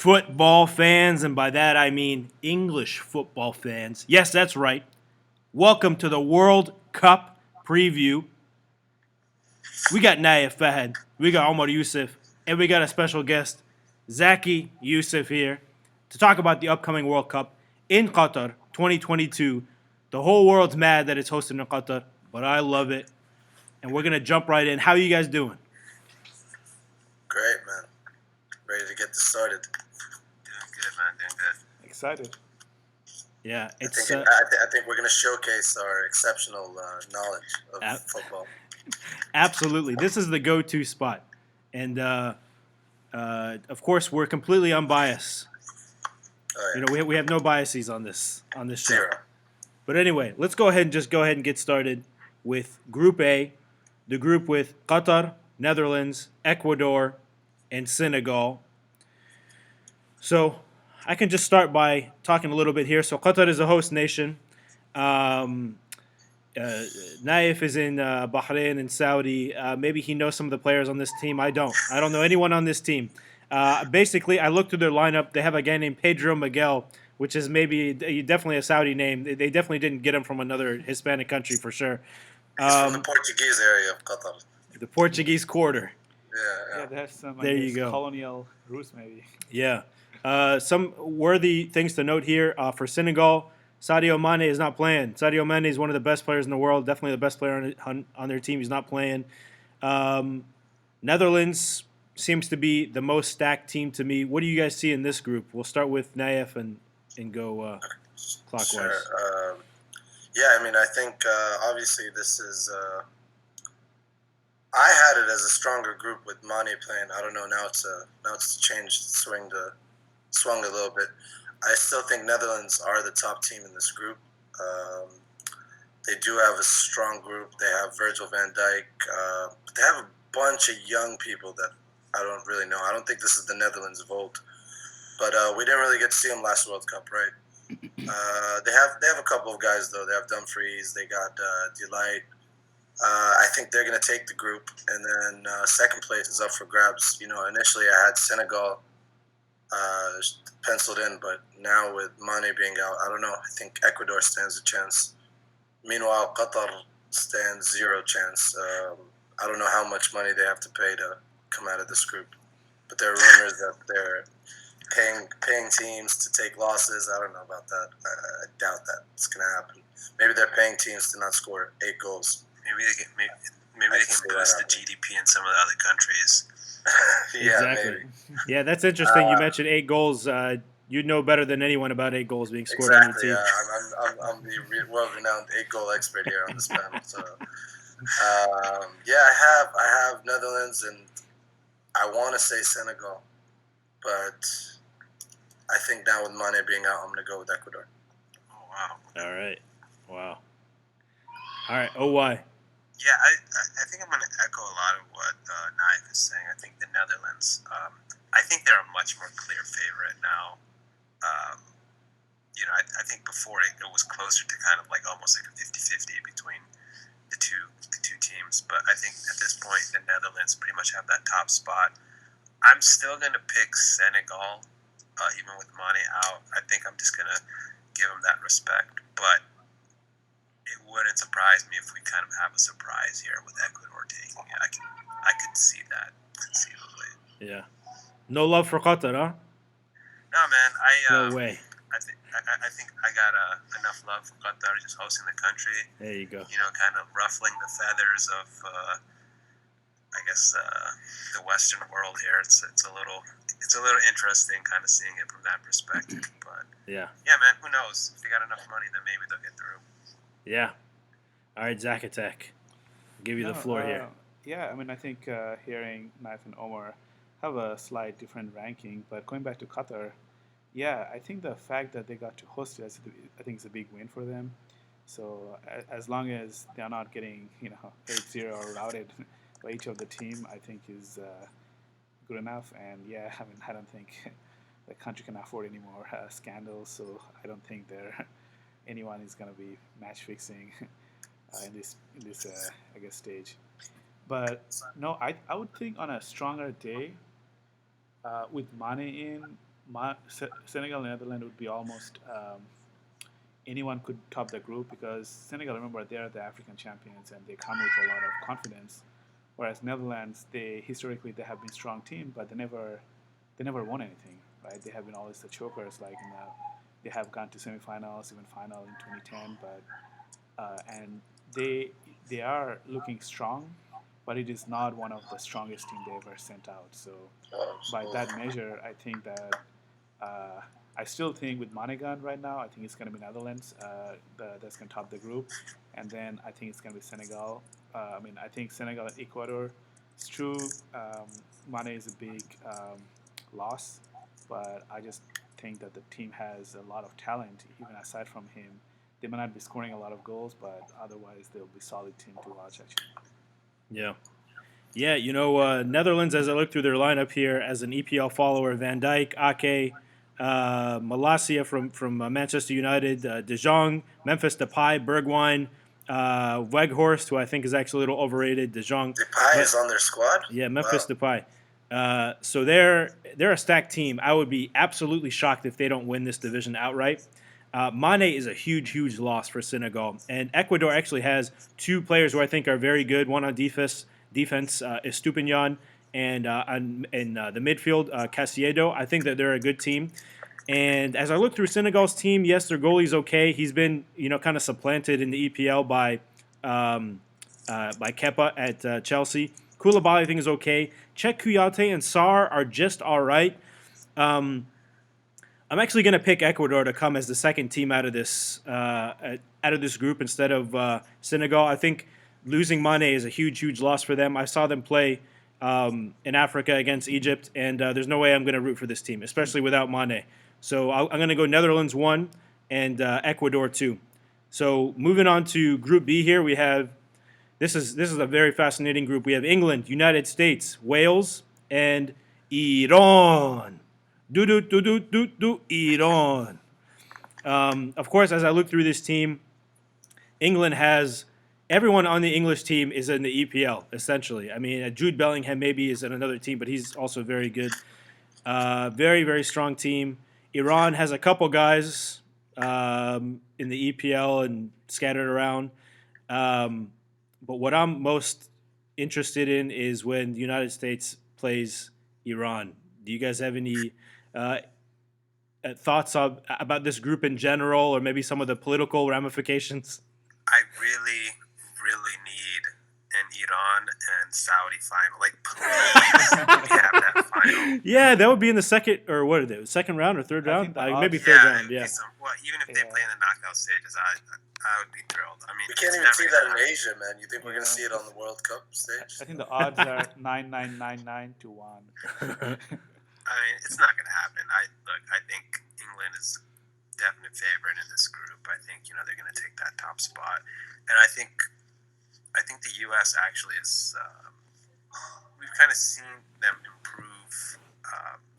football fans, and by that I mean English football fans. Yes, that's right. Welcome to the World Cup preview. We got Naif Fahad, we got Omar Youssef, and we got a special guest, Zaki Youssef, here to talk about the upcoming World Cup in Qatar 2022. The whole world's mad that it's hosted in Qatar, but I love it. And we're going to jump right in. How are you guys doing? Great, man. Ready to get this started. Doing good, man. Doing good. Excited. Yeah, I it's think we're going to showcase our exceptional knowledge of football. Absolutely. This is the go-to spot. And, of course, we're completely unbiased. Oh, yeah. You know, we have no biases on this show. Zero. But anyway, let's go ahead and get started with Group A, the group with Qatar, Netherlands, Ecuador, and Senegal. So I can just start by talking a little bit here. So Qatar is a host nation. Naif is in Bahrain and Saudi. Maybe he knows some of the players on this team. I don't know anyone on this team. Basically, I looked through their lineup. They have a guy named Pedro Miguel, which is definitely a Saudi name. They definitely didn't get him from another Hispanic country for sure. He's from the Portuguese area of Qatar. The Portuguese quarter. Yeah. There's some There you go. colonial roots maybe. Yeah. Some worthy things to note here for Senegal. Sadio Mane is not playing. Sadio Mane is one of the best players in the world, definitely the best player on their team. He's not playing. Netherlands seems to be the most stacked team to me. What do you guys see in this group? We'll start with Naif and go clockwise. Sure. Yeah, I mean, I think obviously this is. I had it as a stronger group with Mane playing. I don't know, now it's changed, swung a little bit. I still think Netherlands are the top team in this group. They do have a strong group. They have Virgil van Dijk. But they have a bunch of young people that I don't really know. I don't think this is the Netherlands of old. But we didn't really get to see them last World Cup, right? They have a couple of guys, though. They have Dumfries. They got Delight. I think they're going to take the group, and then second place is up for grabs. You know, initially I had Senegal penciled in, but now with Mane being out, I don't know. I think Ecuador stands a chance. Meanwhile, Qatar stands zero chance. I don't know how much money they have to pay to come out of this group, but there are rumors that they're paying teams to take losses. I don't know about that. I doubt that it's going to happen. Maybe they're paying teams to not score 8 goals. Maybe they can boost the GDP in some of the other countries. Yeah, exactly. maybe. Yeah, that's interesting. You mentioned 8 goals. You know better than anyone about 8 goals being scored Exactly. on your team. I'm the world-renowned 8-goal expert here on this panel. So, I have Netherlands, and I want to say Senegal, but I think now with Mane being out, I'm going to go with Ecuador. Oh, wow. All right. Wow. All right. OY. Yeah, I think I'm going to echo a lot of what Naif is saying. I think the Netherlands, I think they're a much more clear favorite now. I think before it was closer to kind of like almost like a 50-50 between the two teams. But I think at this point, the Netherlands pretty much have that top spot. I'm still going to pick Senegal, even with Mane out. I think I'm just going to give them that respect. But it wouldn't surprise me if we kind of have a surprise here with Ecuador taking it. I could see that conceivably. Yeah. No love for Qatar, huh? No, man. No way. I think I got enough love for Qatar just hosting the country. There you go. You know, kind of ruffling the feathers of, I guess, the Western world here. It's a little interesting, kind of seeing it from that perspective. But yeah, man. Who knows? If they got enough money, then maybe they'll get through. Yeah. All right, Zach Attack. I'll give you the floor here. Yeah, I mean, I think hearing Naif and Omar have a slight different ranking, but going back to Qatar, yeah, I think the fact that they got to host it, I think it's a big win for them. So as long as they're not getting 8-0 or routed by each of the team, I think is good enough. And yeah, I mean, I don't think the country can afford any more scandals, so I don't think anyone is going to be match fixing in this I guess stage. But no, I would think on a stronger day with Mane in, Senegal and Netherlands would be almost anyone could top the group because Senegal, remember, they're the African champions and they come with a lot of confidence. Whereas Netherlands, they historically they have been strong team, but they never won anything, right? They have been always the chokers. Like they have gone to semifinals, even final in 2010, but and they are looking strong, but it is not one of the strongest team they ever sent out. So by that measure, I think that uh, I still think with Monegan right now, I think it's going to be Netherlands that's going to top the group, and then I think it's going to be Senegal. I think Senegal and Ecuador. It's true, Mane is a big loss, but I just think that the team has a lot of talent, even aside from him. They might not be scoring a lot of goals, but otherwise they'll be solid team to watch. Actually, Yeah. Yeah, Netherlands, as I look through their lineup here, as an EPL follower, Van Dijk, Ake, Malacia from Manchester United, De Jong, Memphis Depay, Bergwijn, Weghorst, who I think is actually a little overrated, De Jong. Depay is on their squad? Yeah, Memphis Wow. Depay. So they're a stacked team. I would be absolutely shocked if they don't win this division outright. Mane is a huge loss for Senegal, and Ecuador actually has two players who I think are very good. One on defense, Estupinian, and in the midfield, Casiedo. I think that they're a good team. And as I look through Senegal's team, yes, their goalie's okay. He's been kind of supplanted in the EPL by Kepa at Chelsea. Koulibaly I think is okay. Czech Kouyaté and Sarr are just all right. I'm actually going to pick Ecuador to come as the second team out of this group instead of Senegal. I think losing Mane is a huge loss for them. I saw them play in Africa against Egypt, and there's no way I'm going to root for this team, especially without Mane. So I'm going to go Netherlands 1 and Ecuador 2. So moving on to Group B here, we have this is a very fascinating group. We have England, United States, Wales, and Iran. Iran. Of course, as I look through this team, England has everyone on the English team is in the EPL essentially. I mean, Jude Bellingham maybe is in another team, but he's also very good. Very strong team. Iran has a couple guys in the EPL and scattered around. But what I'm most interested in is when the United States plays Iran. Do you guys have any thoughts about this group in general, or maybe some of the political ramifications? I really need an Iran and Saudi final. Like, please, we have that final. Yeah, that would be in the second round or third I round? think the Maybe odds- third Yeah, round, yeah. even if they play in the knockout stages, I would be thrilled. I mean, We can't it's even never see gonna that in happen. Asia, man. You think we're going to see it on the World Cup stage? I think the odds are 9,999 to 1. I mean, it's not going to happen. I think England is definite favorite in this group. I think they're going to take that top spot, and I think the U.S. actually is. We've kind of seen them improve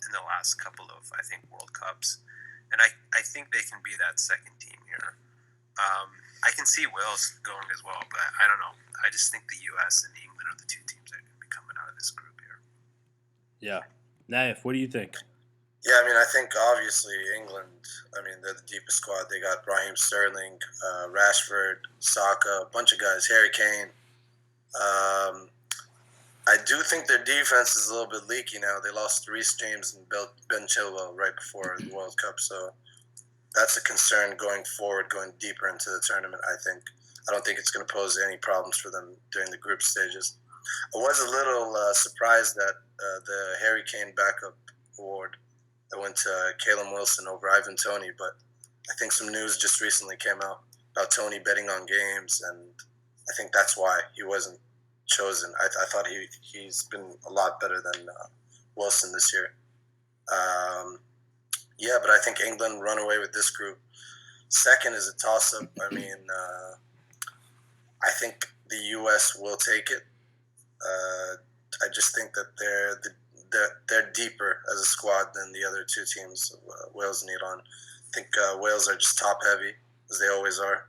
in the last couple of World Cups, and I think they can be that second team here. I can see Wales going as well, but I don't know. I just think the U.S. and England are the two teams that are going to be coming out of this group here. Yeah. Naif, what do you think? Yeah, I mean, I think obviously England, they're the deepest squad. They got Raheem Sterling, Rashford, Saka, a bunch of guys, Harry Kane. I do think their defense is a little bit leaky now. They lost Reece James and Ben Chilwell right before the World Cup, so that's a concern going forward, going deeper into the tournament, I think. I don't think it's going to pose any problems for them during the group stages. I was a little surprised that the Harry Kane backup award that went to Calum Wilson over Ivan Toney, but I think some news just recently came out about Toney betting on games, and I think that's why he wasn't chosen. I thought he's been a lot better than Wilson this year. Yeah, but I think England run away with this group. Second is a toss-up. I mean, I think the U.S. will take it. I just think that they're deeper as a squad than the other two teams, Wales and Iran. I think Wales are just top-heavy, as they always are.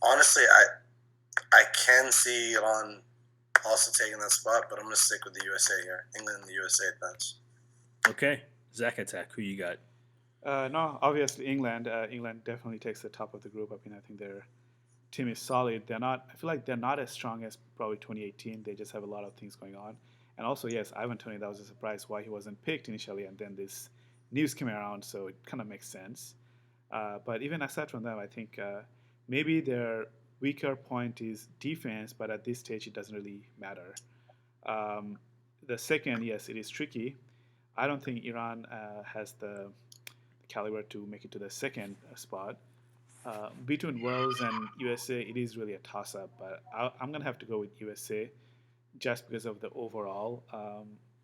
Honestly, I can see Iran also taking that spot, but I'm going to stick with the USA here. England and the USA advance. Okay. Zach Attack, who you got? No, obviously England. England definitely takes the top of the group. I mean, I think their team is solid. They're not. I feel like they're not as strong as probably 2018. They just have a lot of things going on. And also, yes, Ivan Toney. That was a surprise why he wasn't picked initially, and then this news came around, so it kind of makes sense. But even aside from that, I think maybe their weaker point is defense, but at this stage, it doesn't really matter. Um, the second, yes, it is tricky. I don't think Iran has the caliber to make it to the second spot. Between Wales and USA, it is really a toss up, but I'm going to have to go with USA just because of the overall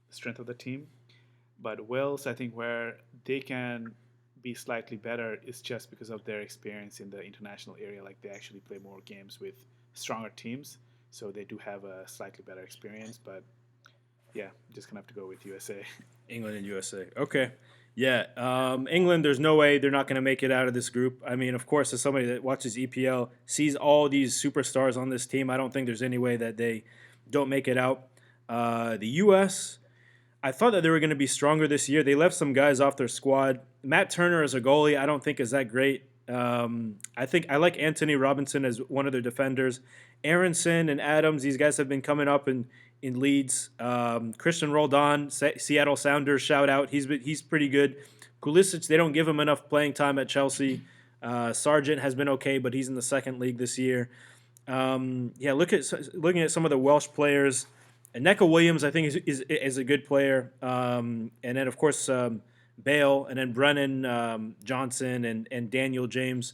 strength of the team. But Wales, I think, where they can be slightly better is just because of their experience in the international area. Like they actually play more games with stronger teams, so they do have a slightly better experience. But yeah, just gonna have to go with USA. England and USA. Okay. Yeah. England, there's no way they're not going to make it out of this group. I mean, of course, as somebody that watches EPL, sees all these superstars on this team, I don't think there's any way that they don't make it out. The U.S., I thought that they were going to be stronger this year. They left some guys off their squad. Matt Turner as a goalie, I don't think is that great. I think I like Anthony Robinson as one of their defenders. Aronson and Adams, these guys have been coming up in leads. Christian Roldan, Seattle Sounders, shout out. He's pretty good. Pulisic, they don't give him enough playing time at Chelsea. Sargent has been okay, but he's in the second league this year. Looking at some of the Welsh players. Neca Williams, I think, is a good player. And then, of course, Bale, and then Brennan Johnson and Daniel James.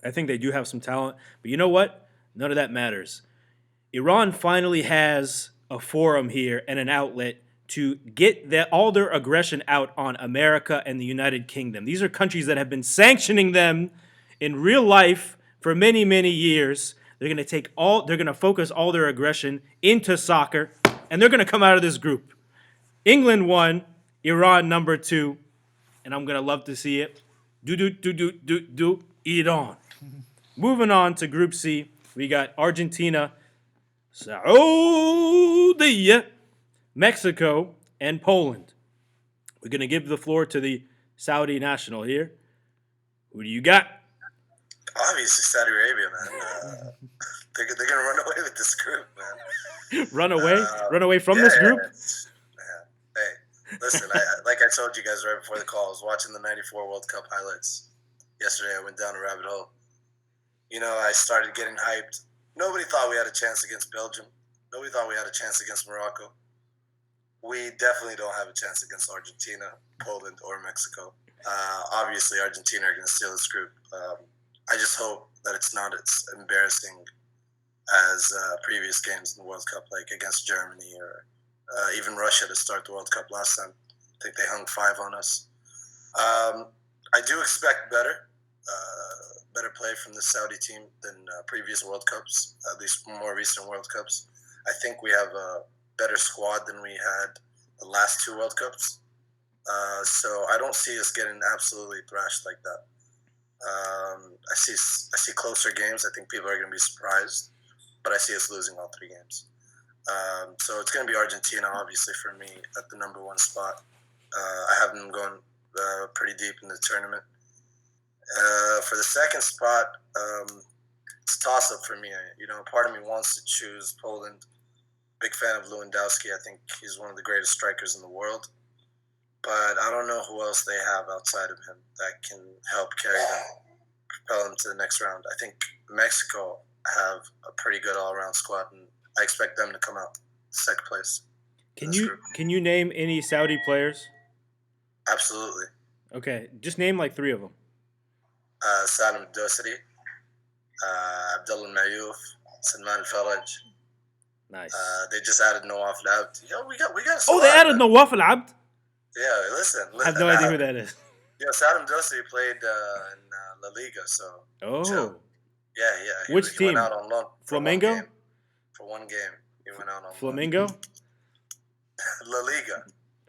I think they do have some talent. But you know what? None of that matters. Iran finally has a forum here and an outlet to get all their aggression out on America and the United Kingdom. These are countries that have been sanctioning them in real life for many, many years. They're going to focus all their aggression into soccer, and they're going to come out of this group. England 1, Iran number 2, and I'm going to love to see it. Iran. Moving on to Group C, we got Argentina, Saudi, Mexico, and Poland. We're going to give the floor to the Saudi national here. Who do you got? Obviously, Saudi Arabia, man. They're going to run away with this group, man. Run away? Run away from this group? Yeah. Hey, listen, like I told you guys right before the call, I was watching the 94 World Cup highlights. Yesterday, I went down a rabbit hole. You know, I started getting hyped. Nobody thought we had a chance against Belgium. Nobody thought we had a chance against Morocco. We definitely don't have a chance against Argentina, Poland, or Mexico. Obviously, Argentina are going to steal this group. I just hope that it's not as embarrassing as previous games in the World Cup, like against Germany or even Russia to start the World Cup last time. I think they hung 5 on us. I do expect better play from the Saudi team than previous World Cups, at least more recent World Cups. I think we have a better squad than we had the last 2 World Cups. So I don't see us getting absolutely thrashed like that. I see closer games. I think people are going to be surprised, but I see us losing all 3 games. So it's going to be Argentina, obviously, for me at the number 1 spot. I have them going pretty deep in the tournament. For the second spot, it's a toss-up for me. You know, part of me wants to choose Poland. Big fan of Lewandowski. I think he's one of the greatest strikers in the world. But I don't know who else they have outside of him that can help carry them, propel them to the next round. I think Mexico have a pretty good all-around squad, and I expect them to come out second place. Can you name any Saudi players? Absolutely. Okay, just name like 3 of them. Saddam Dosari, Abdullah Mayouf, Salman Faraj. Nice. They just added Nawaf Labd. Yo, we got a squad. Oh, they added Nawaf Al-Abd? Yeah, listen. I have no idea who that is. Yeah, Saddam Dosari played in La Liga, so. Oh. So, yeah. Which team? He went out on loan. Flamengo? For one game. He went out on Flamengo? loan. La Liga.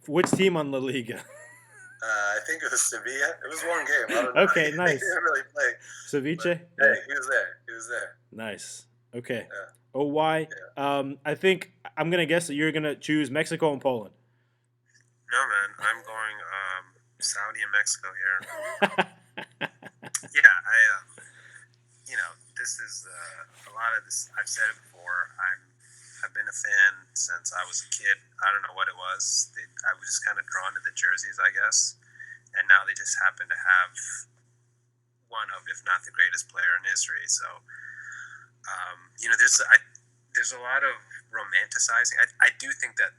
Which team on La Liga? I think it was Sevilla. It was one game. I don't know. Okay, nice. He didn't really play. Ceviche? Hey, he was there. Nice. Okay. Yeah. OY. Yeah. I think I'm going to guess that you're going to choose Mexico and Poland. No, man. I'm Saudi and Mexico here. Yeah, this is a lot of this. I've said it before. I've been a fan since I was a kid. I don't know what it was. I was just kind of drawn to the jerseys, I guess. And now they just happen to have one of, if not the greatest player in history. So, there's a lot of romanticizing. I do think that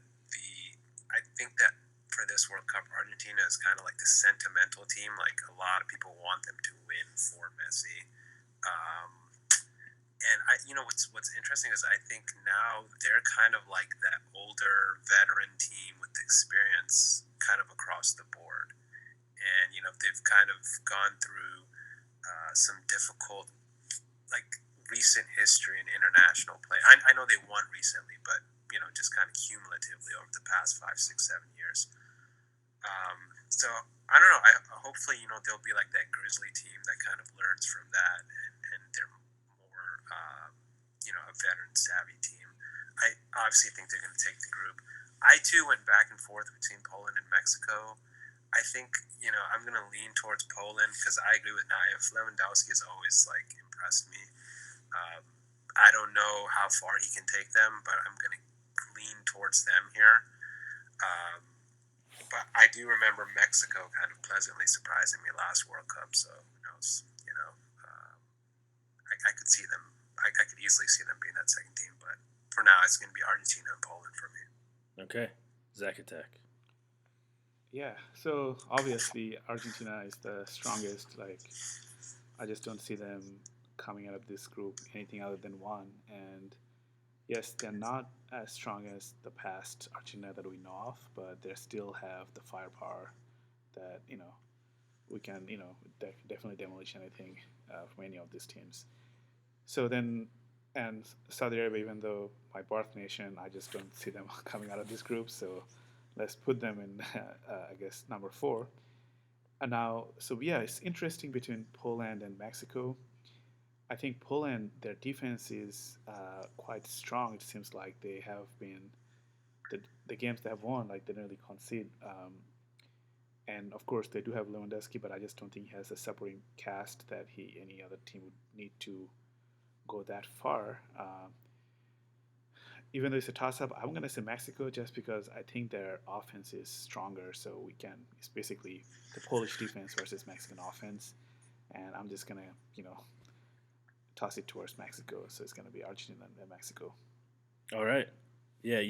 for this World Cup, Argentina is kind of like the sentimental team. Like a lot of people want them to win for Messi. And what's interesting is I think now they're kind of like that older veteran team with experience kind of across the board. And, they've kind of gone through some difficult, like, recent history in international play. I know they won recently, but, just kind of cumulatively over the past 5, 6, 7 years. So, I don't know. Hopefully, they'll be like that Grizzly team that kind of learns from that, and they're more, a veteran-savvy team. I obviously think they're going to take the group. I, too, went back and forth between Poland and Mexico. I think, I'm going to lean towards Poland because I agree with Naif. Lewandowski has always, impressed me. I don't know how far he can take them, but I'm going to lean towards them here. But I do remember Mexico kind of pleasantly surprising me last World Cup, so who knows? I could see them. I could easily see them being that second team, but for now, it's going to be Argentina and Poland for me. Okay, Zach Attack. Yeah, so obviously Argentina is the strongest. I just don't see them coming out of this group anything other than one. And yes, they're not as strong as the past Argentina that we know of, but they still have the firepower that we can definitely demolish anything from any of these teams. So then, and Saudi Arabia, even though my birth nation, I just don't see them coming out of this group. So let's put them in, I guess, number 4. And now, so yeah, it's interesting between Poland and Mexico. I think Poland, their defense is quite strong. It seems like they have been, the games they have won, like they didn't really concede. And of course, they do have Lewandowski, but I just don't think he has a supporting cast that any other team would need to go that far. Even though it's a toss-up, I'm going to say Mexico just because I think their offense is stronger. So it's basically the Polish defense versus Mexican offense. And I'm just going to, toss it towards Mexico. So it's going to be Argentina and Mexico. All right. Yeah,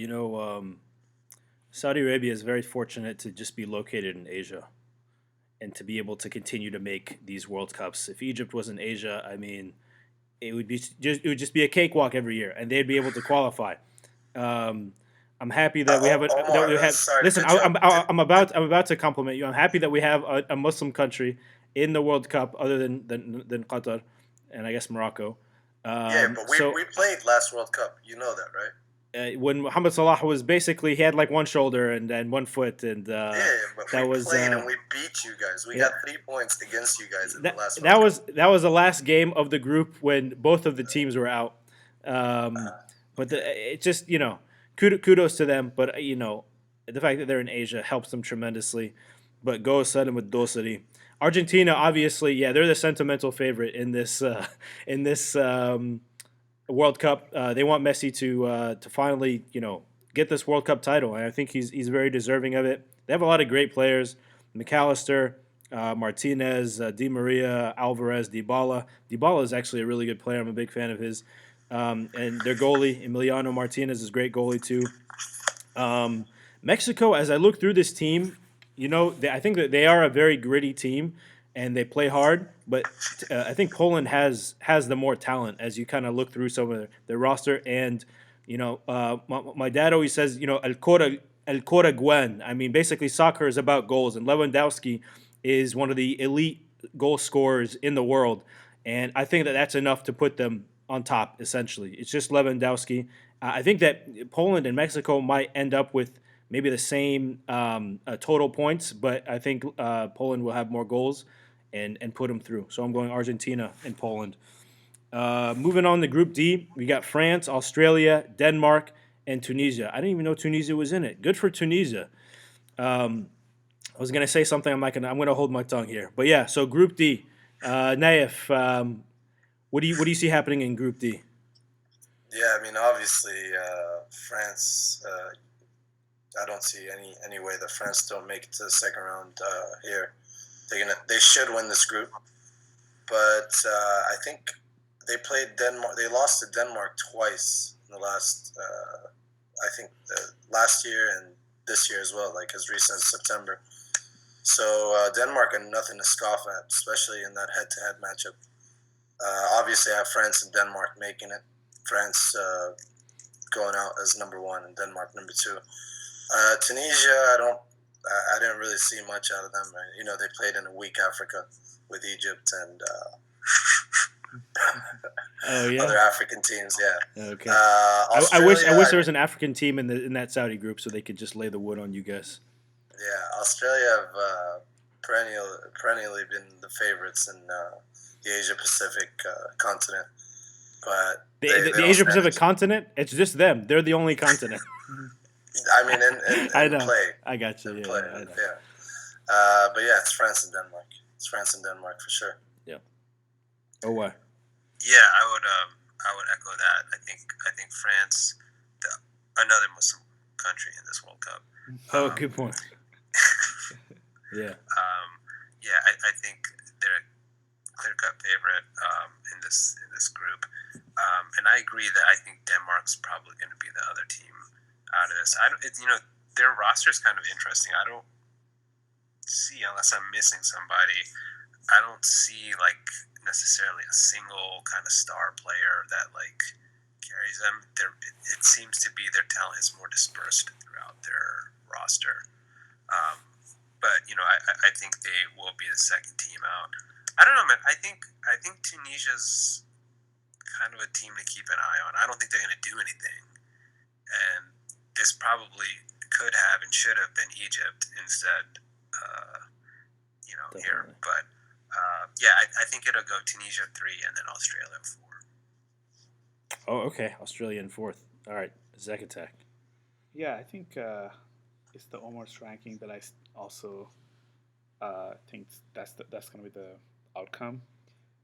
Saudi Arabia is very fortunate to just be located in Asia and to be able to continue to make these World Cups. If Egypt was in Asia, I mean, it would just be a cakewalk every year, and they'd be able to qualify. I'm happy that we have Listen, I'm about to compliment you. I'm happy that we have a Muslim country in the World Cup, other than Qatar, and I guess Morocco. But we played last World Cup. You know that, right? When Mohamed Salah was basically, he had like one shoulder and one foot, and but that we was played and we beat you guys. We got 3 points against you guys in the last. That was the last game of the group when both of the teams were out. But it just kudos to them. But the fact that they're in Asia helps them tremendously. But go sudden with Dosari. Argentina, obviously, yeah, they're the sentimental favorite in this World Cup. They want Messi to finally, get this World Cup title, and I think he's very deserving of it. They have a lot of great players: McAllister, Martinez, Di Maria, Alvarez, Dybala. Dybala is actually a really good player. I'm a big fan of his. And their goalie, Emiliano Martinez, is a great goalie too. Mexico, as I look through this team, I think that they are a very gritty team and they play hard, but I think Poland has the more talent as you kind of look through some of their roster. And my dad always says, el cora gwen. I mean, basically soccer is about goals, and Lewandowski is one of the elite goal scorers in the world, and I think that that's enough to put them on top. Essentially, it's just Lewandowski. I think that Poland and Mexico might end up with maybe the same total points, but I think Poland will have more goals and put them through. So I'm going Argentina and Poland. Moving on to Group D, we got France, Australia, Denmark, and Tunisia. I didn't even know Tunisia was in it. Good for Tunisia. I was gonna say something. I'm gonna hold my tongue here. But yeah, so Group D, Naif, what do you see happening in Group D? Yeah, I mean, obviously, France. I don't see any way that France don't make it to the second round here. They should win this group, but I think they played Denmark. They lost to Denmark twice in the last. I think last year and this year as well, like as recent as September. So Denmark are nothing to scoff at, especially in that head-to-head matchup. Obviously, I have France and Denmark making it. France going out as number one and Denmark number two. Tunisia, I didn't really see much out of them. You know, they played in a weak Africa with Egypt and Oh yeah. other African teams. Yeah. Okay. I wish Australia, there was an African team in that Saudi group so they could just lay the wood on you guys. Yeah, Australia have perennially been the favorites in the Asia Pacific continent, but The they don't Asia stand Pacific a- continent, it's just them. They're the only continent. I mean, in I know. play, I got you. in Yeah, play, I know. yeah. But yeah, it's France and Denmark. It's France and Denmark for sure. Oh, what? Yeah, I would echo that. I think France, another Muslim country in this World Cup. Oh, good point. Yeah. Yeah, I think they're a clear-cut favorite in this group, and I agree that I think Denmark's probably going to be the other team out of this. Their roster is kind of interesting. I don't see, unless I'm missing somebody, I don't see like necessarily a single kind of star player that like carries them. It seems to be their talent is more dispersed throughout their roster. But I think they will be the second team out. I don't know, man. I think Tunisia's kind of a team to keep an eye on. I don't think they're going to do anything, and this probably could have and should have been Egypt instead. Here, Definitely. but yeah, I think it'll go Tunisia 3 and then Australia 4. Oh, okay. Australia in fourth. All right. Zach attack. Yeah, I think it's the Omar's ranking that I also think that's going to be the outcome.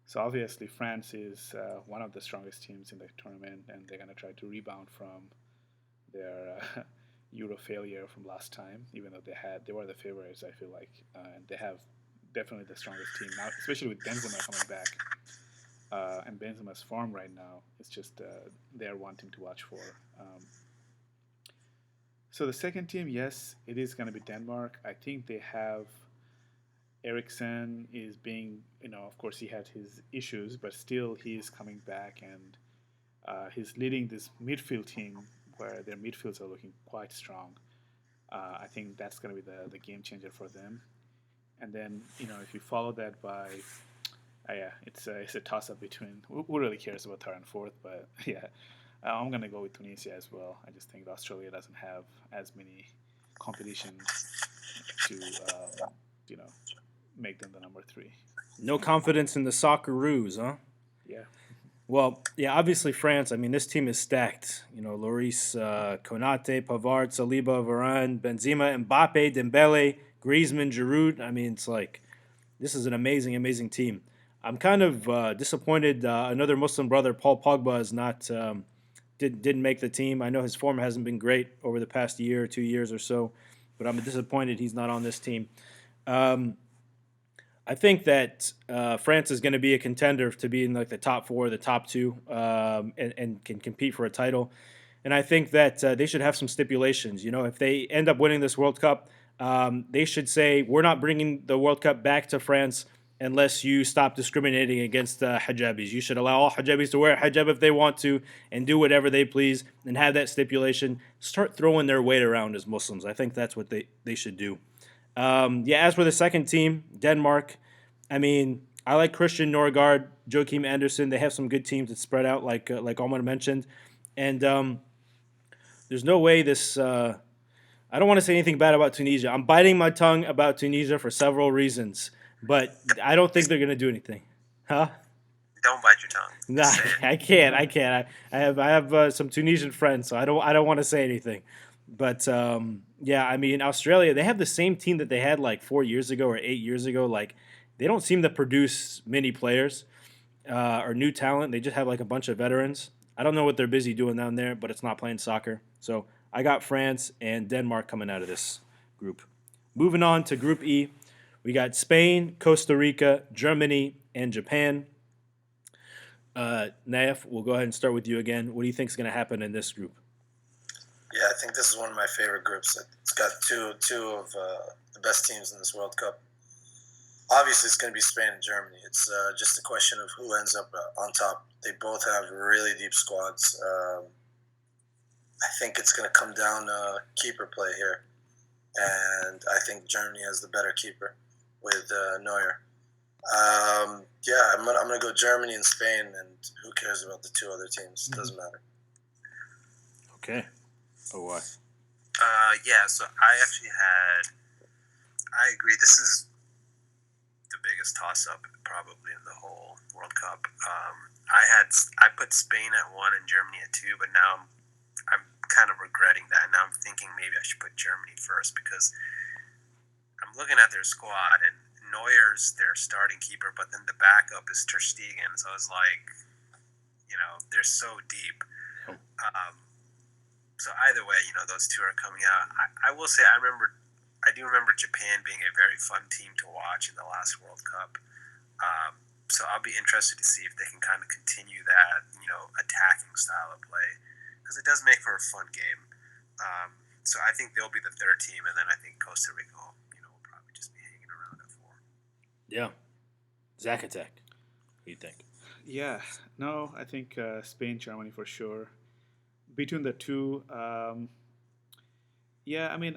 So obviously France is one of the strongest teams in the tournament, and they're going to try to rebound from their Euro failure from last time. Even though they were the favorites, I feel like, and they have definitely the strongest team now, especially with Benzema coming back. And Benzema's form right now is just they're one team to watch for. So the second team, yes, it is going to be Denmark. I think they have Eriksen is being, of course he had his issues, but still he is coming back, and he's leading this midfield team where their midfields are looking quite strong. I think that's going to be the game changer for them. And then, if you follow that by, yeah, it's a toss-up between, who really cares about third and fourth, but yeah, I'm going to go with Tunisia as well. I just think Australia doesn't have as many competition to, make them the number 3. No confidence in the socceroos, huh? Yeah. Well, yeah, obviously France. I mean, this team is stacked. Lloris, Konate, Pavard, Saliba, Varane, Benzema, Mbappe, Dembele, Griezmann, Giroud. I mean, it's like this is an amazing, amazing team. I'm kind of disappointed. Another Muslim brother, Paul Pogba, is not didn't make the team. I know his form hasn't been great over the past year or 2 years or so, but I'm disappointed he's not on this team. I think that France is going to be a contender to be in like the top 4, the top 2, and can compete for a title. And I think that they should have some stipulations. If they end up winning this World Cup, they should say we're not bringing the World Cup back to France unless you stop discriminating against hijabis. You should allow all hijabis to wear a hijab if they want to and do whatever they please and have that stipulation. Start throwing their weight around as Muslims. I think that's what they should do. As for the second team, Denmark, I mean, I like Christian Norgard, Joachim Andersen. They have some good teams that spread out, like Omar mentioned. And there's no way this... I don't want to say anything bad about Tunisia. I'm biting my tongue about Tunisia for several reasons, but I don't think they're going to do anything. Huh? Don't bite your tongue. Nah, Say it. I can't. I have some Tunisian friends, so I don't want to say anything. But yeah, I mean, Australia, they have the same team that they had like 4 years ago or 8 years ago. Like, they don't seem to produce many players or new talent. They just have like a bunch of veterans. I don't know what they're busy doing down there, but it's not playing soccer. So I got France and Denmark coming out of this group. Moving on to Group E, we got Spain, Costa Rica, Germany, and Japan. Naif, we'll go ahead and start with you again. What do you think is going to happen in this group? Yeah, I think this is one of my favorite groups. It's got two of the best teams in this World Cup. Obviously, it's going to be Spain and Germany. It's just a question of who ends up on top. They both have really deep squads. I think it's going to come down to keeper play here, and I think Germany has the better keeper with Neuer. Yeah, I'm gonna go Germany and Spain, and who cares about the two other teams? Doesn't matter. Okay. Oh, why? Yeah, so I agree. This is the biggest toss-up probably in the whole World Cup. I put Spain at 1 and Germany at 2, but now I'm kind of regretting that. Now I'm thinking maybe I should put Germany first because I'm looking at their squad and Neuer's their starting keeper, but then the backup is Ter Stegen. So it's like, they're so deep. So either way, those two are coming out. I will say I do remember Japan being a very fun team to watch in the last World Cup. So I'll be interested to see if they can kind of continue that, attacking style of play, because it does make for a fun game. So I think they'll be the third team, and then I think Costa Rica will probably just be hanging around at 4. Yeah. Zach Attack. What do you think? Yeah, no, I think Spain, Germany for sure. Between the two, yeah, I mean,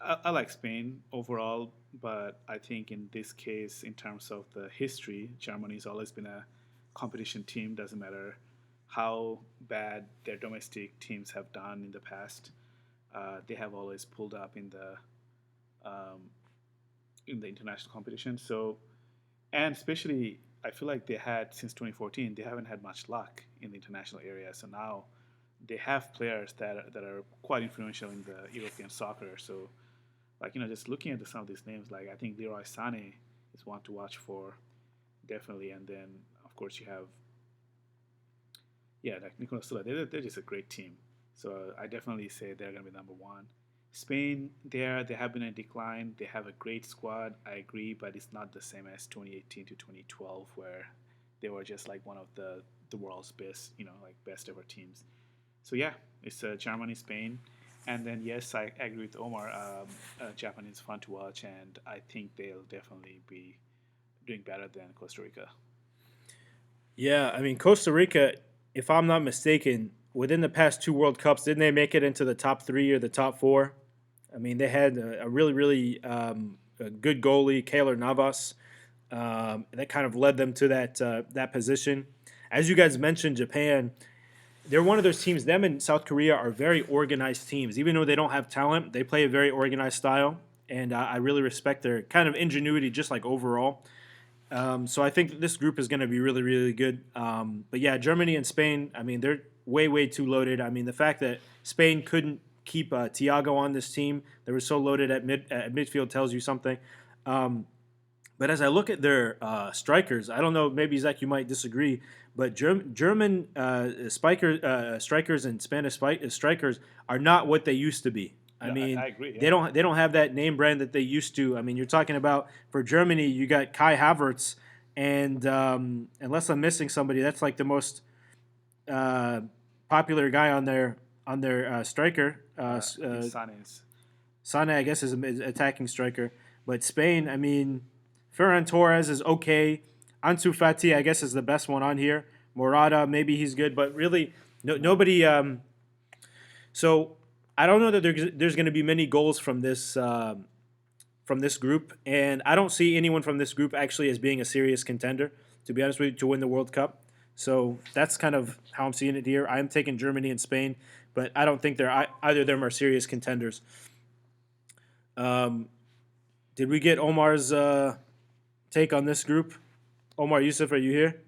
I like Spain overall, but I think in this case, in terms of the history, Germany's always been a competition team. Doesn't matter how bad their domestic teams have done in the past, they have always pulled up in the international competition. So, and especially, I feel like they had since 2014, they haven't had much luck in the international area. So now they have players that are quite influential in the European soccer. So, like just looking at some of these names, like I think Leroy Sané is one to watch for, definitely. And then of course you have like Nicolas Sula. They're just a great team. So I definitely say they're going to be number 1. Spain, they have been in decline. They have a great squad, I agree, but it's not the same as 2018 to 2012, where they were just like one of the world's best, like best ever teams. So yeah, it's Germany, Spain, and then yes, I agree with Omar. Japan is fun to watch, and I think they'll definitely be doing better than Costa Rica. Yeah, I mean, Costa Rica, if I'm not mistaken, within the past 2 World Cups, didn't they make it into the top 3 or the top 4? I mean, they had a really, really a good goalie, Keylor Navas, that kind of led them to that position. As you guys mentioned, Japan, they're one of those teams. Them and South Korea are very organized teams. Even though they don't have talent, they play a very organized style, and I really respect their kind of ingenuity, just like overall. So I think this group is going to be really, really good. But yeah, Germany and Spain, I mean, they're way, way too loaded. I mean, the fact that Spain couldn't keep Thiago on this team, they were so loaded at midfield tells you something. But as I look at their strikers, I don't know, maybe Zach, you might disagree, but German strikers and Spanish strikers are not what they used to be. I mean, I agree. Yeah. they don't have that name brand that they used to. I mean, you're talking about for Germany, you got Kai Havertz, and unless I'm missing somebody, that's like the most popular guy on their striker. Sane, I guess, is an attacking striker. But Spain, I mean, Ferran Torres is okay. Ansu Fati, I guess, is the best one on here. Morata, maybe he's good, but really, nobody. So I don't know that there's going to be many goals from this group, and I don't see anyone from this group actually as being a serious contender, to be honest with you, to win the World Cup. So that's kind of how I'm seeing it here. I am taking Germany and Spain, but I don't think either of them are serious contenders. Did we get Omar's take on this group? Omar Yusuf, are you here?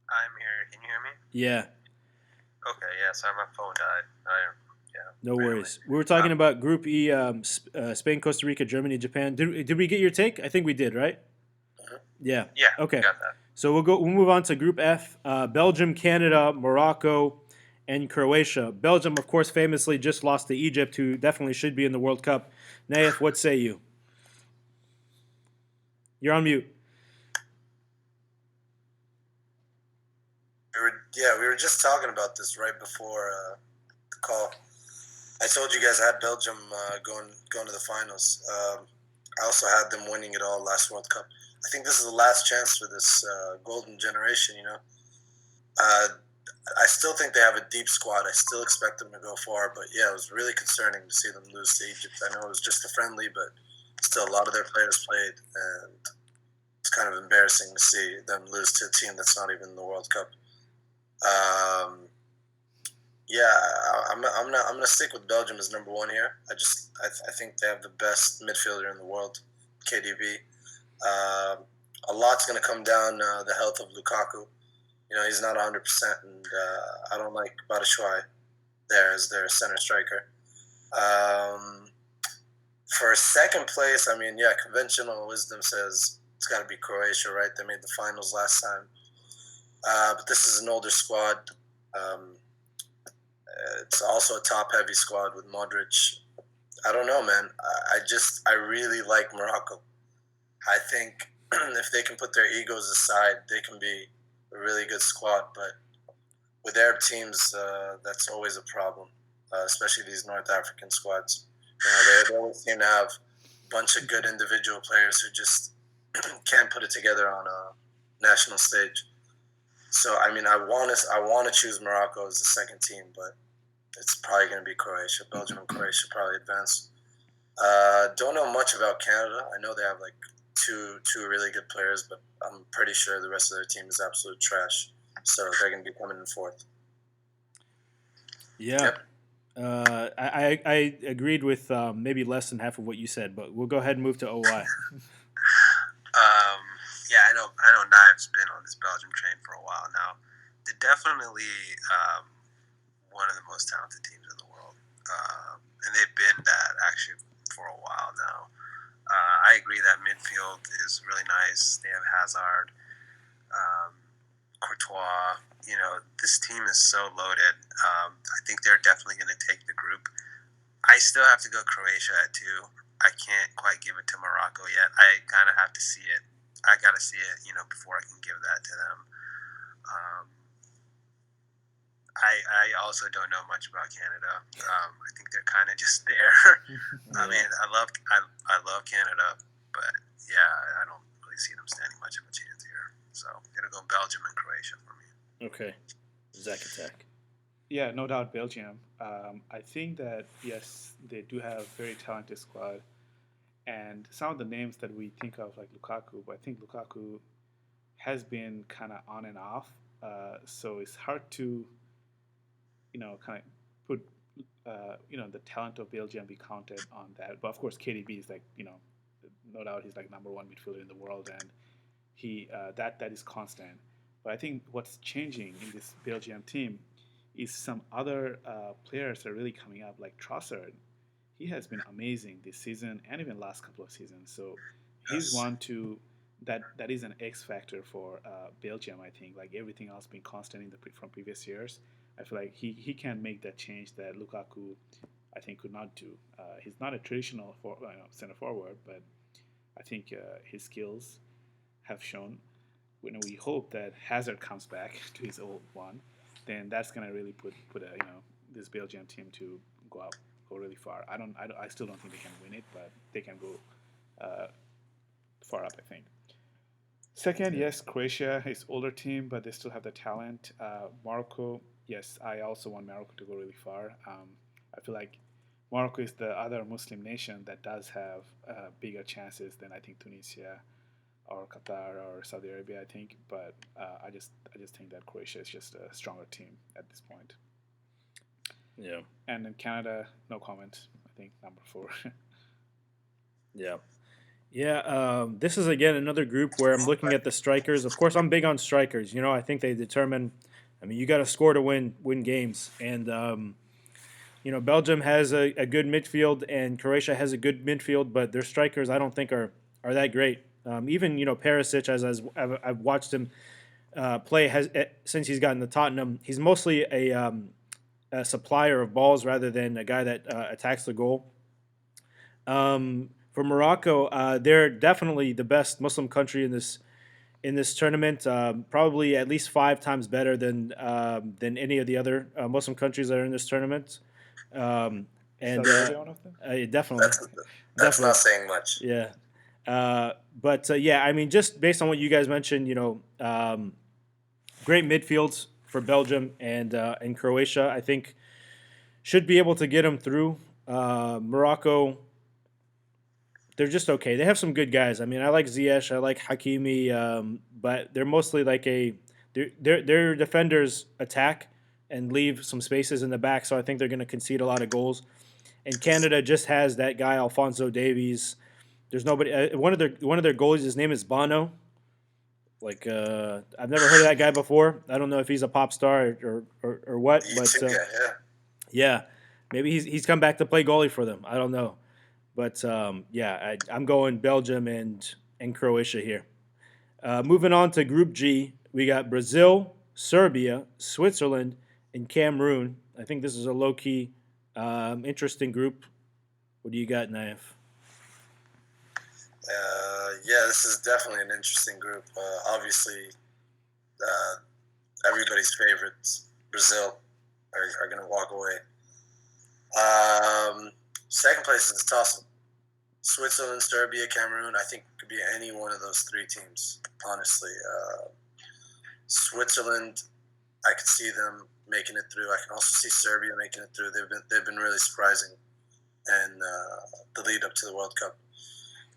I'm here. Can you hear me? Yeah. Okay, yeah, sorry, my phone died. Yeah. No right worries. away. We were talking Um, about Group E, Spain, Costa Rica, Germany, Japan. Did we get your take? I think we did, right? Mhm. Yeah. yeah, we Okay. got that. So we'll move on to Group F: Belgium, Canada, Morocco, and Croatia. Belgium, of course, famously just lost to Egypt, who definitely should be in the World Cup. Naif, what say you? You're on mute. We were just talking about this right before the call. I told you guys I had Belgium going to the finals. I also had them winning it all last World Cup. I think this is the last chance for this golden generation. Uh, I still think they have a deep squad. I still expect them to go far. But yeah, it was really concerning to see them lose to Egypt. I know it was just a friendly, but still a lot of their players played, and it's kind of embarrassing to see them lose to a team that's not even in the World Cup. Yeah, I'm gonna stick with Belgium as number one here. I think they have the best midfielder in the world, KDB. A lot's gonna come down the health of Lukaku. He's not 100%, and I don't like Batshuayi there as their center striker. For second place, I mean, yeah, conventional wisdom says it's got to be Croatia, right? They made the finals last time. But this is an older squad. It's also a top-heavy squad with Modric. I don't know, man. I really like Morocco. I think if they can put their egos aside, they can be a really good squad. But with Arab teams, that's always a problem, especially these North African squads. They always seem to have a bunch of good individual players who just can't put it together on a national stage. So I mean, I want to choose Morocco as the second team, but it's probably going to be Croatia. Belgium and Croatia probably advance. Don't know much about Canada. I know they have like two really good players, but I'm pretty sure the rest of their team is absolute trash. So they're going to be coming in fourth. Yeah. Yep. I agreed with maybe less than half of what you said, but we'll go ahead and move to OI. Yeah, I know. Knives been on this Belgium train for a while now. They're definitely one of the most talented teams in the world, and they've been that actually for a while now. I agree that midfield is really nice. They have Hazard, Courtois. This team is so loaded. I think they're definitely going to take the group. I still have to go Croatia at 2. I can't quite give it to Morocco yet. I kind of have to see it. I got to see it, before I can give that to them. I also don't know much about Canada. I think they're kind of just there. I mean, I love Canada, but yeah, I don't really see them standing much of a chance here. So I'm gonna go Belgium and Croatia for me. Okay. Zach attack. Yeah, no doubt Belgium. I think that, yes, they do have a very talented squad. And some of the names that we think of, like Lukaku, but I think Lukaku has been kind of on and off. So it's hard to, kind of put, the talent of Belgium be counted on that. But of course, KDB is like, no doubt he's like number one midfielder in the world, and he that is constant. But I think what's changing in this Belgium team is some other players are really coming up, like Trossard. He has been amazing this season and even last couple of seasons. So he's Yes. one to that is an X factor for Belgium. I think like everything else being constant from previous years. I feel like he can make that change that Lukaku I think could not do. He's not a traditional center forward, but I think his skills have shown. We hope that Hazard comes back to his old one, then that's gonna really put this Belgium team to go really far. I still don't think they can win it, but they can go far up, I think. Second, yes, Croatia is older team, but they still have the talent. Morocco, yes, I also want Morocco to go really far. I feel like Morocco is the other Muslim nation that does have bigger chances than I think Tunisia or Qatar or Saudi Arabia. I think, but I just think that Croatia is just a stronger team at this point. Yeah. And in Canada, no comment. I think number 4. Yeah. Yeah, this is again another group where I'm looking at the strikers. Of course, I'm big on strikers. I think they determine. I mean, you got to score to win games, and Belgium has a good midfield and Croatia has a good midfield, but their strikers I don't think are that great. Even Perisic, as I've watched him play, has since he's gotten to Tottenham, he's mostly a supplier of balls rather than a guy that attacks the goal. For Morocco, they're definitely the best Muslim country in this tournament. Probably at least 5 times better than any of the other Muslim countries that are in this tournament. And Saudi Arabia one of them? definitely, That's definitely, not saying much. yeah. But yeah, I mean, just based on what you guys mentioned, great midfields for Belgium and Croatia. I think should be able to get them through. Morocco, they're just okay. They have some good guys. I mean, I like Ziyech, I like Hakimi, but they're mostly like their defenders attack and leave some spaces in the back. So I think they're going to concede a lot of goals. And Canada just has that guy Alphonso Davies. There's nobody. One of their goalies. His name is Bono. Like I've never heard of that guy before. I don't know if he's a pop star or what, but yeah, maybe he's come back to play goalie for them. I don't know. But yeah, I'm going Belgium and Croatia here. Moving on to Group G, we got Brazil, Serbia, Switzerland, and Cameroon. I think this is a low-key, interesting group. What do you got, Naif? Yeah, this is definitely an interesting group. Obviously, everybody's favorites, Brazil, are going to walk away. Second place is a toss-up. Switzerland, Serbia, Cameroon. I think it could be any one of those 3 teams, honestly. Switzerland, I could see them making it through. I can also see Serbia making it through. They've been really surprising in the lead up to the World Cup.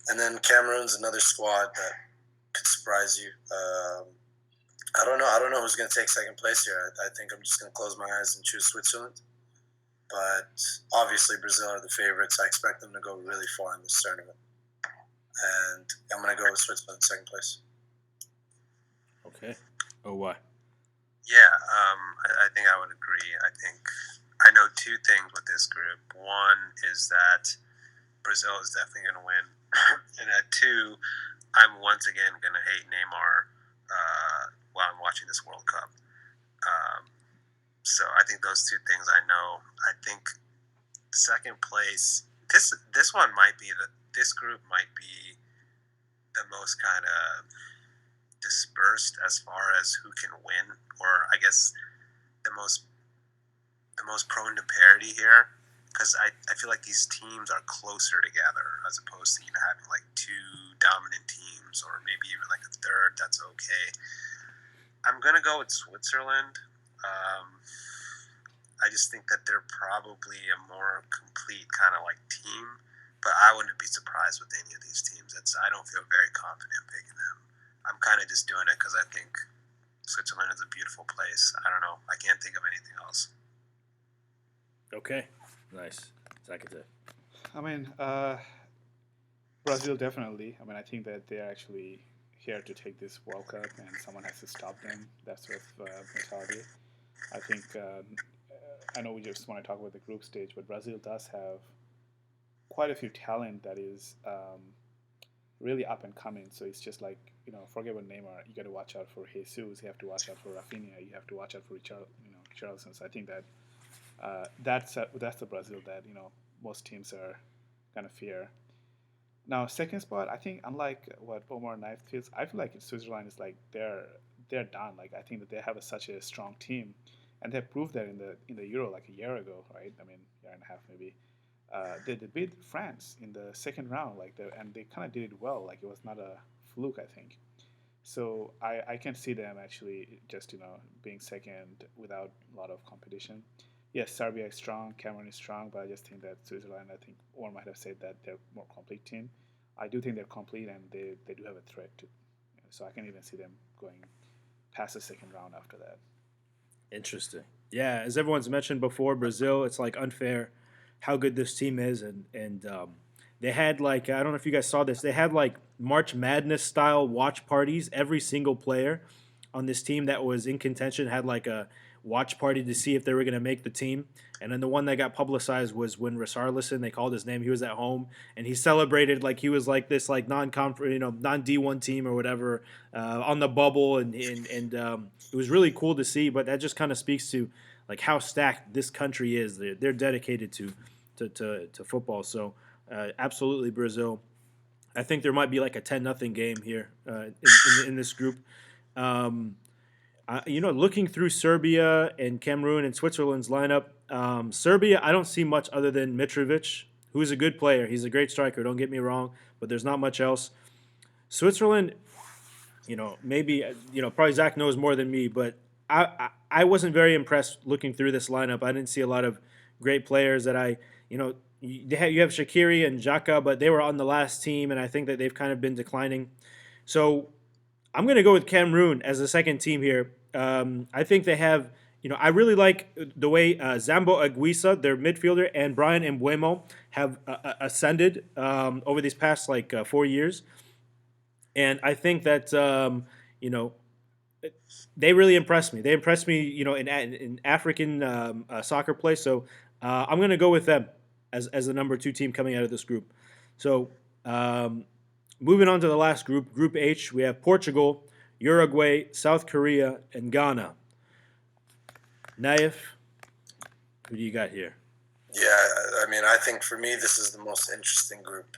And then Cameroon's another squad that could surprise you. I don't know. I don't know who's going to take second place here. I think I'm just going to close my eyes and choose Switzerland. But obviously, Brazil are the favorites. I expect them to go really far in this tournament. And I'm going to go with Switzerland second place. Okay. Oh, why? Yeah, I think I would agree. I know 2 things with this group. One is that Brazil is definitely going to win. And at 2, I'm once again going to hate Neymar while I'm watching this World Cup. So I think those 2 things I know. I think second place, this one might be this group might be the most kind of dispersed as far as who can win, or I guess the most prone to parity here, because I feel like these teams are closer together as opposed to having like 2 dominant teams or maybe even like a third that's okay. I'm gonna go with Switzerland. I just think that they're probably a more complete kind of like team, but I wouldn't be surprised with any of these teams. I don't feel very confident picking them. I'm kind of just doing it because I think Switzerland is a beautiful place. I don't know. I can't think of anything else. Okay. Nice. Zakate. I mean, Brazil definitely. I mean, I think that they're actually here to take this World Cup, and someone has to stop them. That's with mentality. I think. I know we just want to talk about the group stage, but Brazil does have quite a few talent that is really up and coming. So it's just like, forget about Neymar. You got to watch out for Jesus. You have to watch out for Rafinha. You have to watch out for Richarlison. So I think that that's the Brazil that most teams are gonna fear. Now, second spot, I think unlike what Omar and I feels, I feel like Switzerland is like they're done. Like I think that they have such a strong team, and they proved that in the Euro like a year ago, right? I mean, year and a half maybe. They beat France in the second round, and they kind of did it well. Like it was not a fluke, I think. So I can see them actually just being second without a lot of competition. Yes, Serbia is strong, Cameroon is strong, but I just think that Switzerland, I think Omar might have said that they're a more complete team. I do think they're complete, and they do have a threat too. So I can even see them going past the second round after that. Interesting. Yeah, as everyone's mentioned before, Brazil, it's like unfair how good this team is, and they had like, I don't know if you guys saw this, they had like March Madness style watch parties. Every single player on this team that was in contention had like watch party to see if they were going to make the team. And then the one that got publicized was when Richarlison, they called his name. He was at home and he celebrated like he was like this like non-conference, non D1 team or whatever on the bubble, and it was really cool to see. But that just kind of speaks to like how stacked this country is. They're dedicated to football. So absolutely Brazil. I think there might be like a 10-0 game here in this group. Looking through Serbia and Cameroon and Switzerland's lineup, Serbia, I don't see much other than Mitrovic, who is a good player. He's a great striker, don't get me wrong, but there's not much else. Switzerland, maybe, probably Zach knows more than me, but I wasn't very impressed looking through this lineup. I didn't see a lot of great players that you have Shaqiri and Xhaka, but they were on the last team, and I think that they've kind of been declining. So I'm going to go with Cameroon as the second team here. I think they have, I really like the way Zambo Anguissa, their midfielder, and Brian Mbeumo have ascended over these past 4 years. And I think that, they really impressed me. They impressed me, in African soccer play. So I'm going to go with them as the number 2 team coming out of this group. So moving on to the last group, Group H, we have Portugal, Uruguay, South Korea, and Ghana. Naif, who do you got here? Yeah, I think for me this is the most interesting group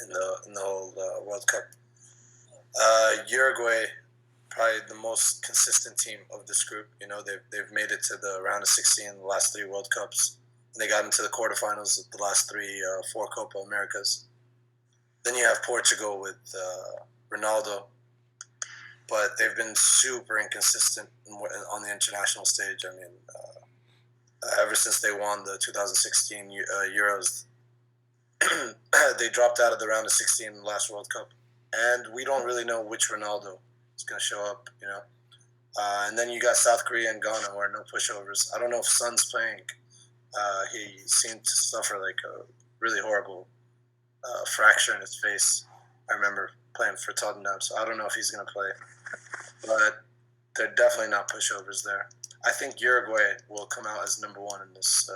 in the whole World Cup. Uruguay, probably the most consistent team of this group. They've made it to the round of 16 in the last 3 World Cups. And they got into the quarterfinals of the last 4 Copa Americas. Then you have Portugal with Ronaldo, but they've been super inconsistent on the international stage. Ever since they won the 2016 Euros, they dropped out of the round of 16 in the last World Cup, and we don't really know which Ronaldo is going to show up. And then you got South Korea and Ghana, who are no pushovers. I don't know if Son's playing. He seemed to suffer like a really horrible fracture in his face. I remember playing for Tottenham, so I don't know if he's going to play. But they're definitely not pushovers there. I think Uruguay will come out as number 1 in this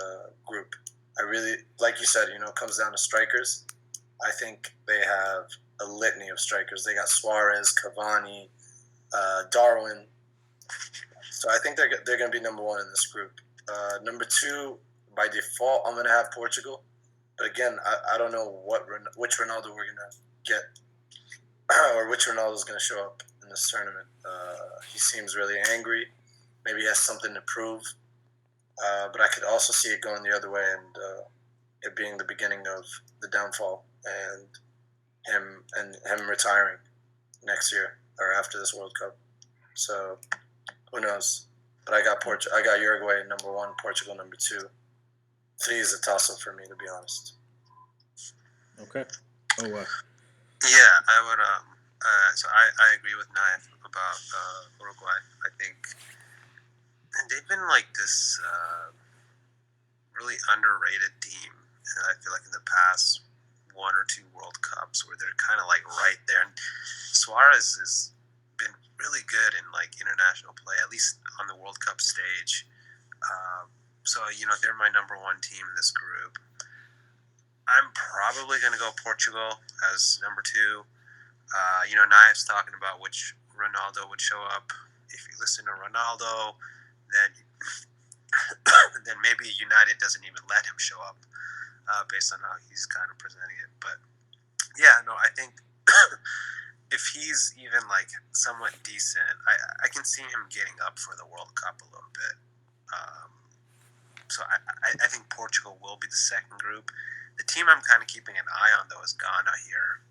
group. I really, like you said, it comes down to strikers. I think they have a litany of strikers. They got Suarez, Cavani, Darwin. So I think they're going to be number 1 in this group. Number 2, by default, I'm going to have Portugal. But again, I don't know which Ronaldo we're going to get or which Ronaldo is going to show up in this tournament. He seems really angry. Maybe he has something to prove. But I could also see it going the other way and it being the beginning of the downfall and him retiring next year or after this World Cup. So who knows? But I got Uruguay number 1, Portugal number 2. 3 is a toss-up for me, to be honest. Okay. Oh, Yeah, I would. So I agree with Naif about Uruguay. I think they've been like this really underrated team. And I feel like in the past 1 or 2 World Cups where they're kind of like right there. And Suarez has been really good in like international play, at least on the World Cup stage. So they're my number 1 team in this group. I'm probably going to go Portugal as number 2. Naif's talking about which Ronaldo would show up. If you listen to Ronaldo, then maybe United doesn't even let him show up based on how he's kind of presenting it. But yeah, no, I think if he's even like somewhat decent, I can see him getting up for the World Cup a little bit. So I think Portugal will be the second group. The team I'm kind of keeping an eye on, though, is Ghana here.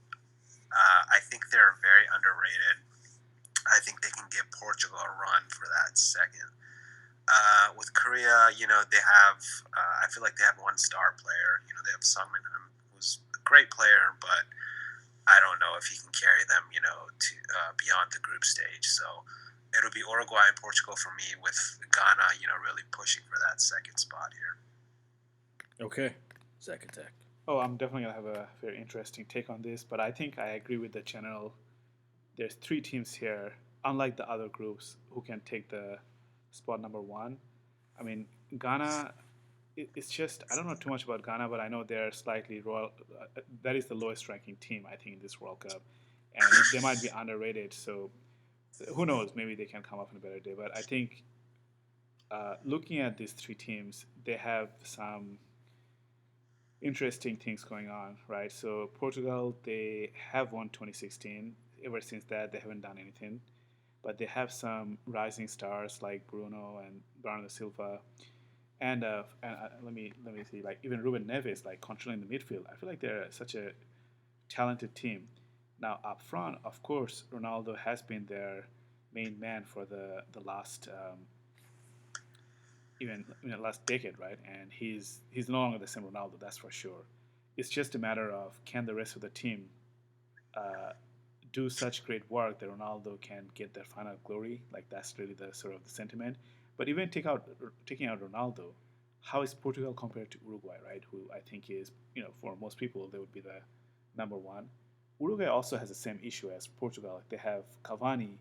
I think they're very underrated. I think they can give Portugal a run for that second. With Korea, they have, I feel like they have 1 star player. They have Sungmin, who's a great player, but I don't know if he can carry them, to beyond the group stage. So it'll be Uruguay and Portugal for me, with Ghana, really pushing for that second spot here. Okay. Zach Attack. Oh, I'm definitely going to have a very interesting take on this, but I think I agree with the general. There's 3 teams here, unlike the other groups, who can take the spot number one. I mean, Ghana. It's just I don't know too much about Ghana, but I know they're slightly royal. That is the lowest ranking team I think in this World Cup, and they might be underrated. So who knows? Maybe they can come up in a better day. But I think looking at these three teams, they have some interesting things going on, right? So Portugal, they have won 2016. Ever since that, they haven't done anything. But they have some rising stars like Bruno and Bernardo Silva, and let me see, like even Ruben Neves, like controlling the midfield. I feel like they're such a talented team. Now up front, of course, Ronaldo has been their main man for the last even last decade, right? And he's no longer the same Ronaldo, that's for sure. It's just a matter of can the rest of the team uh, do such great work that Ronaldo can get their final glory. Like that's really the sort of the sentiment. But even taking out Ronaldo, how is Portugal compared to Uruguay, right? Who I think is for most people they would be the number one. Uruguay also has the same issue as Portugal. Like they have Cavani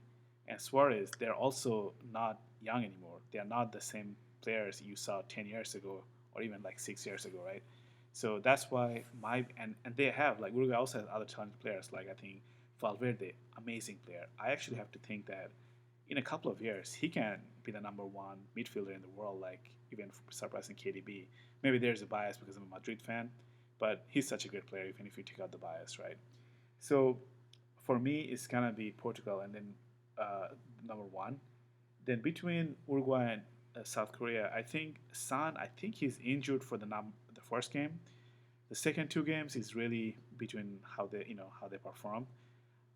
and Suarez. They're also not young anymore. They are not the same players you saw 10 years ago or even like 6 years ago, right? So that's why and they have like Uruguay also has other talented players like I think Valverde, amazing player. I actually have to think that in a couple of years he can be the number one midfielder in the world, like even surpassing KDB. Maybe there's a bias because I'm a Madrid fan, but he's such a great player even if you take out the bias, right? So for me, it's gonna be Portugal and then number one. Then between Uruguay and South Korea, I think San. I think he's injured for the first game. The second two games is really between how they perform.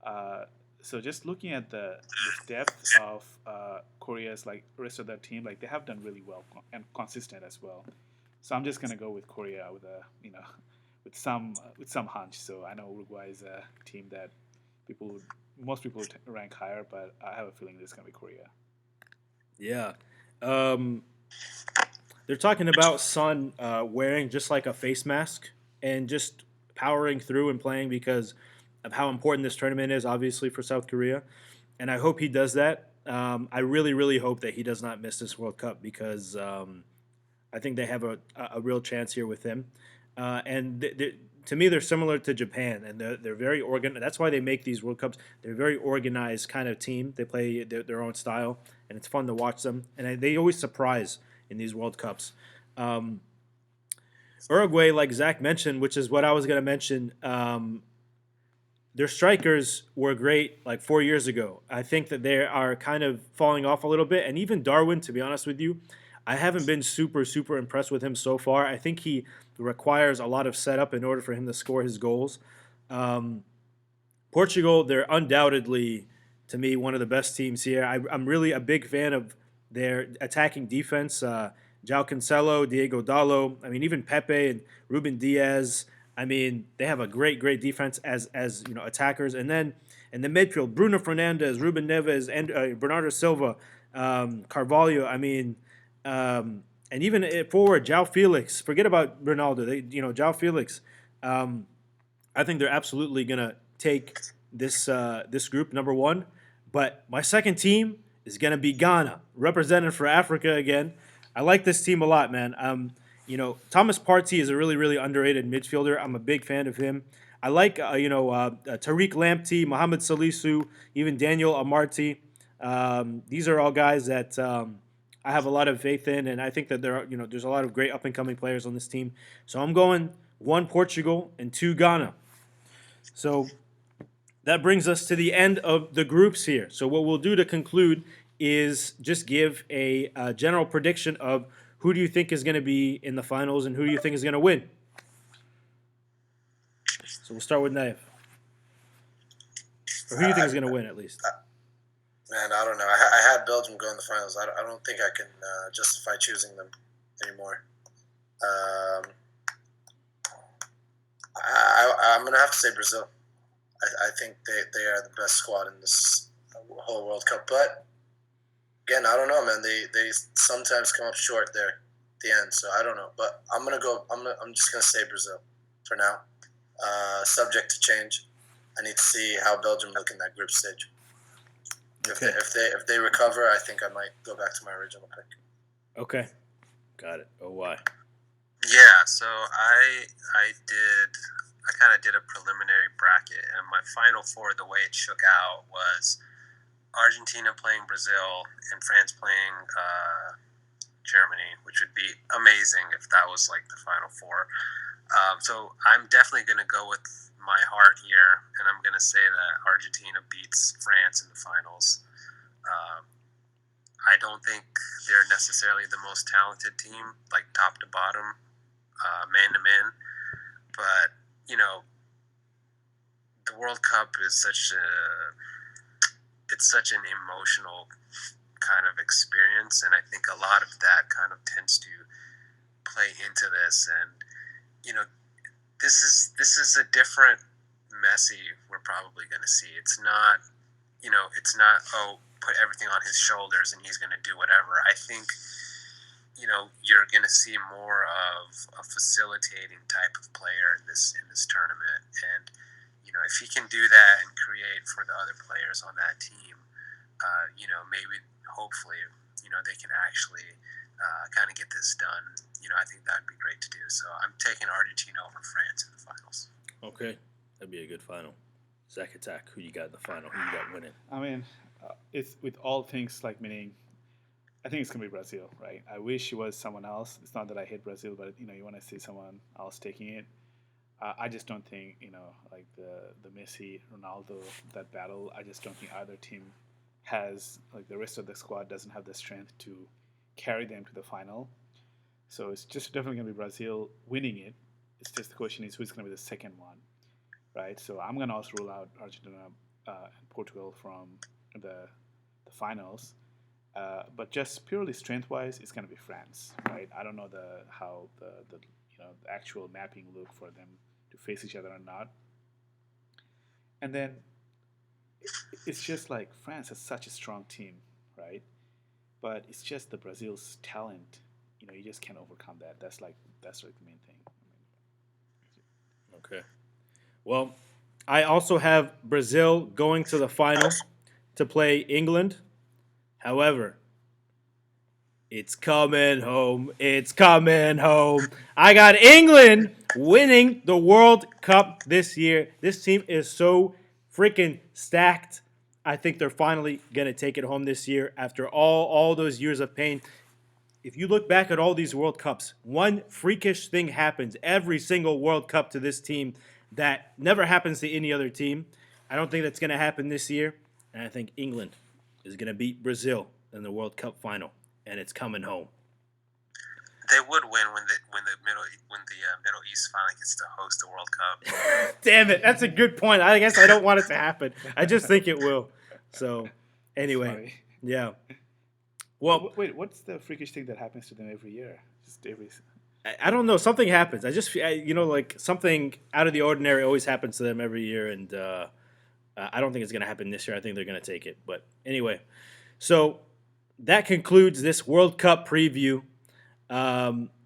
Uh, so just looking at the depth of Korea's like rest of their team, like they have done really well and consistent as well. So I'm just gonna go with Korea with a with some hunch. So I know Uruguay is a team that people would, most people would rank higher, but I have a feeling this is gonna be Korea. Yeah. Um, they're talking about Son wearing just like a face mask and just powering through and playing because of how important this tournament is, obviously, for South Korea. And I hope he does that. I really, really hope that he does not miss this World Cup because I think they have a real chance here with him. To me, they're similar to Japan, and they're very organized. That's why they make these World Cups. They're a very organized kind of team. They play their own style, and it's fun to watch them. And they always surprise in these World Cups. Um, Uruguay, like Zach mentioned, which is what I was going to mention, their strikers were great like 4 years ago. I think that they are kind of falling off a little bit. And even Darwin, to be honest with you, I haven't been super, super impressed with him so far. I think he requires a lot of setup in order for him to score his goals. Um, Portugal, they're undoubtedly, to me, one of the best teams here. I'm really a big fan of their attacking defense. João Cancelo, Diego Dallo, I mean, even Pepe and Ruben Diaz. I mean, they have a great, great defense as attackers. And then in the midfield, Bruno Fernandes, Ruben Neves, and Bernardo Silva, Carvalho. I mean, and even forward, João Felix. Forget about Ronaldo. João Felix. I think they're absolutely gonna take this group number one. But my second team is gonna be Ghana, represented for Africa again. I like this team a lot, man. Thomas Partey is a really, really underrated midfielder. I'm a big fan of him. I like, Tariq Lamptey, Mohamed Salisu, even Daniel Amarty. These are all guys that I have a lot of faith in, and I think that there's a lot of great up and coming players on this team. So I'm going one Portugal and two Ghana. So that brings us to the end of the groups here. So what we'll do to conclude is just give a general prediction of who do you think is going to be in the finals and who do you think is going to win. So we'll start with Naif. Or who do you think is going to win, at least? Man, I don't know. I had Belgium go in the finals. I don't think I can justify choosing them anymore. I'm going to have to say Brazil. I think they are the best squad in this whole World Cup. But again, I don't know, man. They sometimes come up short there at the end. So I don't know. But I'm going to go. I'm just going to say Brazil for now. Subject to change. I need to see how Belgium look in that group stage. Okay. If they recover, I think I might go back to my original pick. Okay. Got it. Oh, why? Yeah, so I kind of did a preliminary bracket, and my final four, the way it shook out, was Argentina playing Brazil and France playing Germany, which would be amazing if that was like the final four. So I'm definitely going to go with my heart here, and I'm going to say that Argentina beats France in the finals. I don't think they're necessarily the most talented team, like top to bottom, man to man, but you know, the World Cup is such an emotional kind of experience, and I think a lot of that kind of tends to play into this. And you know, this is a different Messi we're probably going to see. It's not put everything on his shoulders and he's going to do whatever. I think you're going to see more of a facilitating type of player in this tournament, and if he can do that and create for the other players on that team, maybe hopefully they can actually kind of get this done. I think that'd be great to do. So I'm taking Argentina over France in the finals. Okay. That'd be a good final. Zach Attack, who you got in the final? Who you got winning? I mean, it's with all things like meaning. I think it's gonna be Brazil, right? I wish it was someone else. It's not that I hate Brazil, but you want to see someone else taking it. I just don't think like the Messi Ronaldo, that battle. I just don't think either team has, like, the rest of the squad doesn't have the strength to carry them to the final. So it's just definitely gonna be Brazil winning it. It's just the question is who's gonna be the second one, right? So I'm gonna also rule out Argentina and Portugal from the finals. But just purely strength-wise, it's going to be France, right? I don't know how the actual mapping look for them to face each other or not. And then it's just like France has such a strong team, right? But it's just the Brazil's talent. You just can't overcome that. That's like the main thing. Okay. Well, I also have Brazil going to the final to play England. However, it's coming home. It's coming home. I got England winning the World Cup this year. This team is so freaking stacked. I think they're finally going to take it home this year after all those years of pain. If you look back at all these World Cups, one freakish thing happens every single World Cup to this team that never happens to any other team. I don't think that's going to happen this year. And I think England is going to beat Brazil in the World Cup final, and it's coming home. They would win when the Middle East finally gets to host the World Cup. Damn it, that's a good point. I guess I don't want it to happen. I just think it will. So, anyway, yeah. Well, wait, what's the freakish thing that happens to them every year? Just every. I don't know. Something happens. I just, like something out of the ordinary always happens to them every year, and I don't think it's going to happen this year. I think they're going to take it. But anyway, so that concludes this World Cup preview.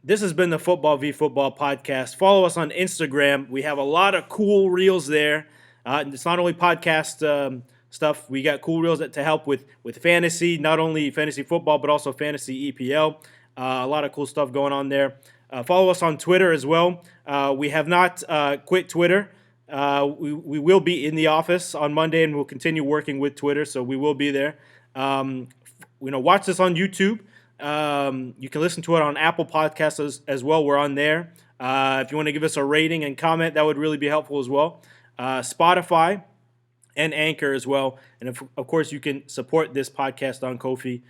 This has been the Football v Football podcast. Follow us on Instagram. We have a lot of cool reels there. It's not only podcast stuff. We got cool reels to help with fantasy, not only fantasy football, but also fantasy EPL. A lot of cool stuff going on there. Follow us on Twitter as well. We have not quit Twitter. We will be in the office on Monday, and we'll continue working with Twitter, so we will be there. Watch this on YouTube. You can listen to it on Apple Podcasts as well. We're on there. If you want to give us a rating and comment, that would really be helpful as well. Spotify and Anchor as well. And of course, you can support this podcast on Ko-fi.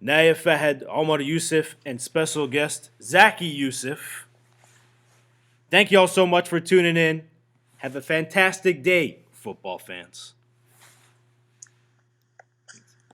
Naya Fahed, Omar Yusuf, and special guest Zaki Yusuf. Thank you all so much for tuning in. Have a fantastic day, football fans.